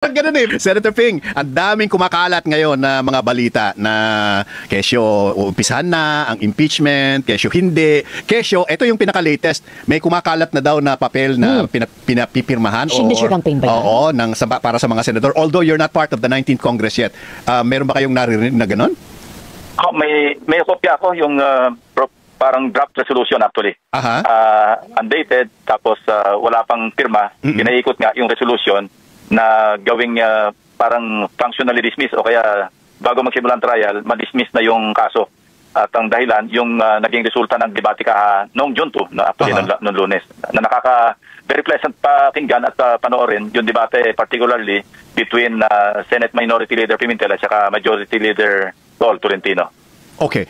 Ganun eh. Senator Ping, ang daming kumakalat ngayon na mga balita na kesyo umpisahan na ang impeachment, kesyo hindi. Kesyo, ito yung pinaka-latest. May kumakalat na daw na papel na pinapipirmahan. Signature campaign ba yan? Oo, para sa mga senador. Although you're not part of the 19th Congress yet. Meron ba kayong naririnig na ganun? Oh, may kopya ako yung parang draft resolution actually. Undated, tapos wala pang pirma. Pinaikot nga yung resolution na gawing parang functionally dismiss o kaya bago magsimula ang trial, ma-dismiss na yung kaso. At ang dahilan, yung naging resulta ng debate noong June 2, no, actually noong Lunes, na very pleasant pakinggan at panoorin yung debate particularly between Senate Minority Leader Pimentel at saka Majority Leader Tol Tolentino. Okay.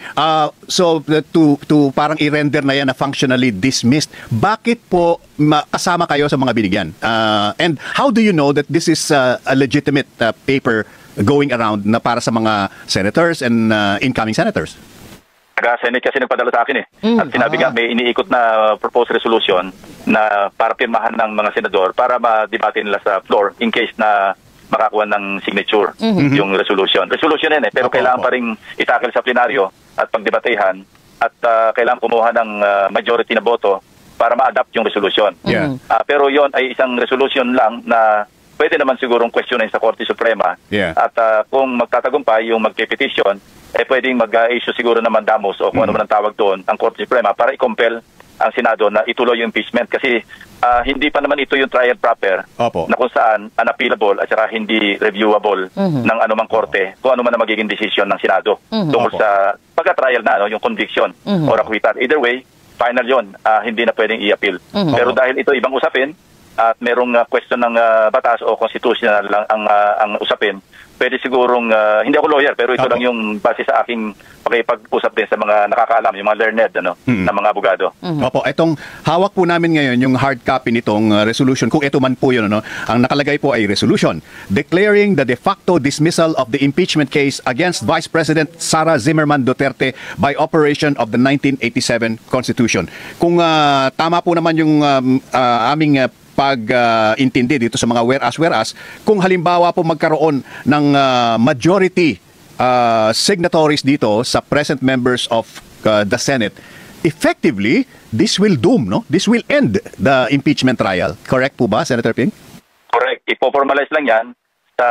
So, to parang i-render na yan na functionally dismissed, bakit po kasama kayo sa mga binigyan? And how do you know that this is a legitimate paper going around na para sa mga senators and incoming senators? Taga-Senate kasi nagpadala sa akin eh. At sinabi nga, may iniikot na proposed resolution na para pirmahan ng mga senador para ma-debate nila sa floor in case na makakuha ng signature yung resolution. Resolution yan eh, pero kailangan pa rin itakil sa plenaryo at pagdebatehan at kailangan kumuha ng majority na boto para ma-adapt yung resolution. Pero yon ay isang resolution lang na pwede naman sigurong questionin sa Korte Suprema. At kung magtatagumpay yung magpe-petition, pwedeng mag-issue siguro ng mandamus o kung ano man ang tawag doon ang Korte Suprema para i-compel ang Senado na ituloy yung impeachment kasi hindi pa naman ito yung trial proper na kung saan unappealable at saka hindi reviewable ng anumang korte kung ano man ang magiging decision ng Senado tungkol sa pagka-trial na yung conviction or acquittal. Either way, final yon, hindi na pwedeng i-appeal. Pero dahil ito ibang usapin at merong question ng batas o constitutional lang ang usapin, pwede sigurong, hindi ako lawyer, pero ito lang yung base sa aking pakipag-usap din sa mga nakakaalam, yung mga learned na mga abogado. Opo, itong hawak po namin ngayon, yung hard copy nitong resolution, kung ito man po yun, ang nakalagay po ay resolution declaring the de facto dismissal of the impeachment case against Vice President Sara Zimmerman Duterte by operation of the 1987 Constitution. Kung tama po naman yung aming pag-intindi dito sa mga whereas, kung halimbawa po magkaroon ng majority signatories dito sa present members of the Senate, effectively, this will doom, no? This will end the impeachment trial. Correct po ba, Senator Ping? Correct. Ipo-formalize lang yan sa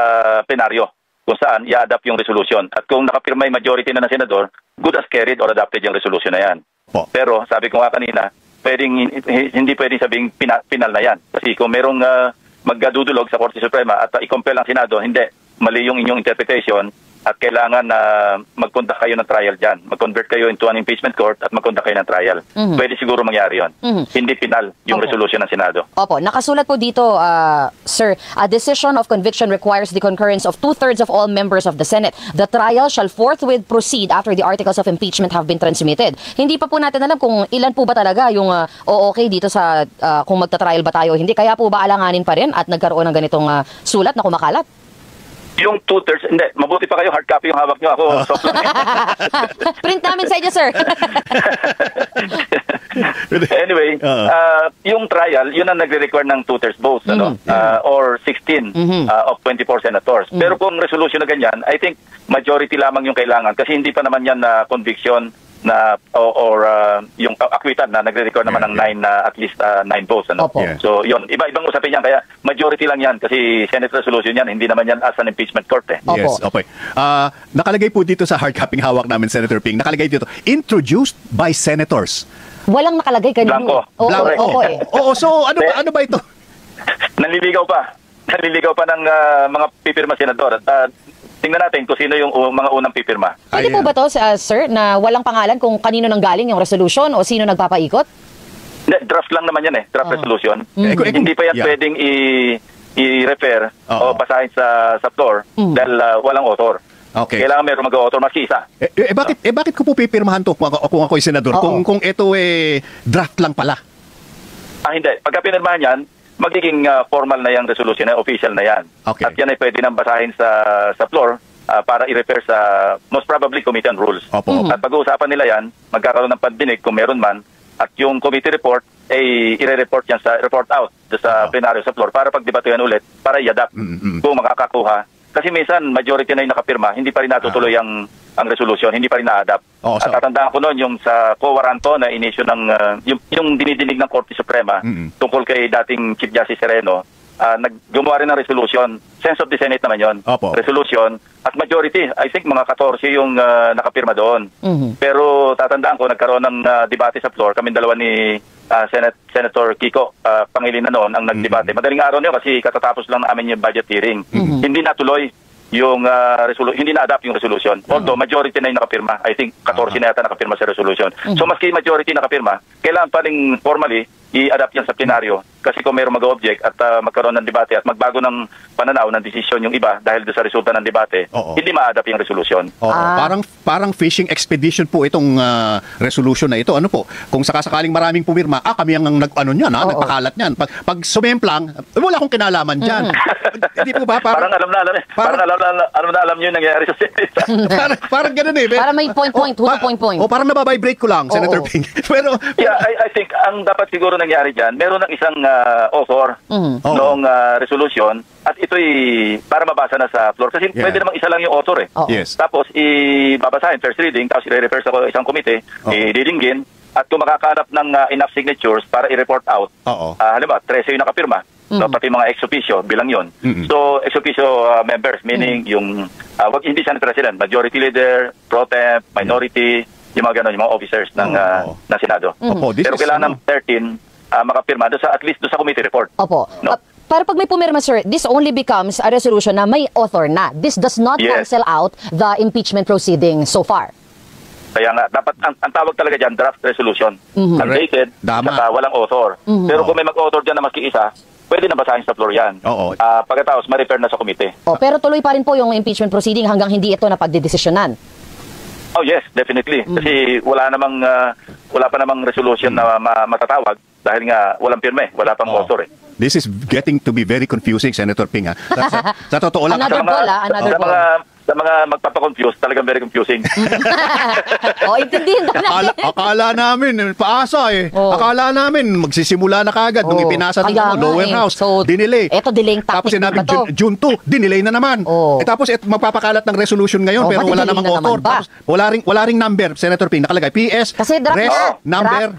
plenaryo kung saan i-adapt yung resolution. At kung nakapirma yung majority na ng senador, good as carried or adopted yung resolution na yan. Pero sabi ko nga kanina, hindi pwedeng sabing pinal na yan. Kasi kung merong magdudulog sa Korte Suprema at i-compel ang Senado, hindi. Mali yung inyong interpretation at kailangan na mag-conduct kayo ng trial dyan. Mag-convert kayo into an impeachment court at mag-conduct kayo ng trial. Pwede siguro mangyari yun. Hindi pinal yung resolution ng Senado. Opo, nakasulat po dito, sir, a decision of conviction requires the concurrence of 2/3 of all members of the Senate. The trial shall forthwith proceed after the articles of impeachment have been transmitted. Hindi pa po natin alam kung ilan po ba talaga yung okay dito sa kung magta-trial ba tayo. Hindi, kaya po ba alanganin pa rin at nagkaroon ng ganitong sulat na kumakalat? Yung 2/3, hindi. Mabuti pa kayo, hard copy yung hawak nyo. Ako, soft lang. Print namin sa inyo, sir. Anyway, yung trial, yun ang nagre-require ng 2/3 votes, or 16 of 24 senators. Pero kung resolution na ganyan, I think majority lamang yung kailangan kasi hindi pa naman yan na conviction na or yung acquittal na nagre-record naman ng at least 9 votes. So yun, iba-ibang usapin yan, kaya majority lang yan kasi Senate resolution yan, hindi naman yan as an impeachment court. Yes, okay. Nakalagay po dito sa hard copy hawak namin, Senator Ping, nakalagay dito, introduced by senators. Walang nakalagay kanina. Blanco. Oo, so ano ba ito? Naliligaw pa ng mga pipirma senador at tingnan natin kung sino yung mga unang pipirma. Pwede po ba to, sir, na walang pangalan kung kanino nang galing yung resolution o sino nagpapaikot? Draft lang naman yan draft resolution. Hindi pa yan pwedeng i-refer o basahin sa floor dahil walang author. Kailangan meron mag-author mas isa. Bakit ko po pipirmahan to kung ako'y senador? Kung ito draft lang pala? Hindi. Pagka pinirmahan yan, magiging formal na yung resolution na official na yan. At yan ay pwede nang basahin sa floor para i-refer sa most probably committee on rules. At pag-uusapan nila yan, magkakaroon ng pandinig kung meron man at yung committee report ay i-report yan sa report out sa plenaryo sa floor para pagdebatehan ulit, para i-adapt kung makakakuha. Kasi minsan, majority na yung nakapirma, hindi pa rin natutuloy ang resolution, hindi pa rin na-adapt. Oo, At so- tatandaan ko noon yung sa co-waranto na inisyu ng, yung dinidinig ng Korte Suprema tungkol kay dating Chief Justice Sereno, naggumawa rin ng resolution. Sense of the Senate naman yon. Opo. Resolution. At majority, I think mga 14 yung nakapirma doon. Pero tatandaan ko, nagkaroon ng debate sa floor. Kami dalawa ni Senator Kiko Pangilinan noon ang nagdebate. Madaling araw niyo kasi katatapos lang namin yung budget hearing. Hindi natuloy yung hindi na-adapt yung resolution. Although majority na yung nakapirma. I think 14 na yata nakapirma sa resolution. So maski majority nakapirma, kailangan pa rin formally i-adapt yan sa plenaryo. Kasi kung mayroong mag-object at magkaroon ng debate at magbago ng pananaw ng desisyon yung iba dahil sa resulta ng debate, hindi ma-adapt yung resolution. Oo, parang fishing expedition po itong resolution na ito. Ano po? Kung sakasakaling maraming pumirma, kami ang nagpakalat niyan. Pag sumemplang, wala akong kinalaman diyan. Hindi po ba Parang alam na alam niyo yung nangyayari sa Senate. parang ganoon eh. Para may point-point, point-point. Parang nababibrate ko lang, Senator Ping. Pero yeah, I think ang dapat siguro nangyari diyan, meron ng isang author noong resolution at ito'y para mabasa na sa floor. Kasi pwede namang isa lang yung author eh. Yes. Tapos i-babasahin, first reading, tapos i-refer sa isang komite, i-didinggin, at kung makakahanap ng enough signatures para i-report out, halimbawa, 13 yung nakapirma, no, pati mga ex-officio, bilang yon. So, ex-officio members, meaning yung, hindi Senate President, majority leader, pro temp, minority, yung mga ganon, yung mga officers ng Senado. Pero kailangan ng 13 makapirma doon sa, at least doon sa committee report. Opo. No? Para pag may pumirma, sir, this only becomes a resolution na may author na. This does not cancel out the impeachment proceeding so far. Kaya nga, dapat, ang tawag talaga dyan, draft resolution. Undated, saka walang author. Pero kung may mag-author dyan na maski isa, pwede na basahin sa floor yan. Pagkatapos, ma-refer na sa komite. Pero tuloy pa rin po yung impeachment proceeding hanggang hindi ito napagdedesisyonan. Oh yes, definitely. Kasi wala pa namang resolution na matatawag dahil nga walang pirme, wala pang author eh. This is getting to be very confusing, Senator Ping. Sa totoo lang. Another ball. Sa mga magpapakonfuse, talagang very confusing. Intindihin na natin. Akala namin, paasa eh. Akala namin, magsisimula na kagad nung ipinasa ng lower house. So, dinelay. Ito, delaying tactic. Tapos sinabi, June 2, dinelay na naman. Tapos magpapakalat ng resolution ngayon, pero wala namang author. Tapos, wala ring number, Senator Ping, nakalagay. PS, kasi draft number,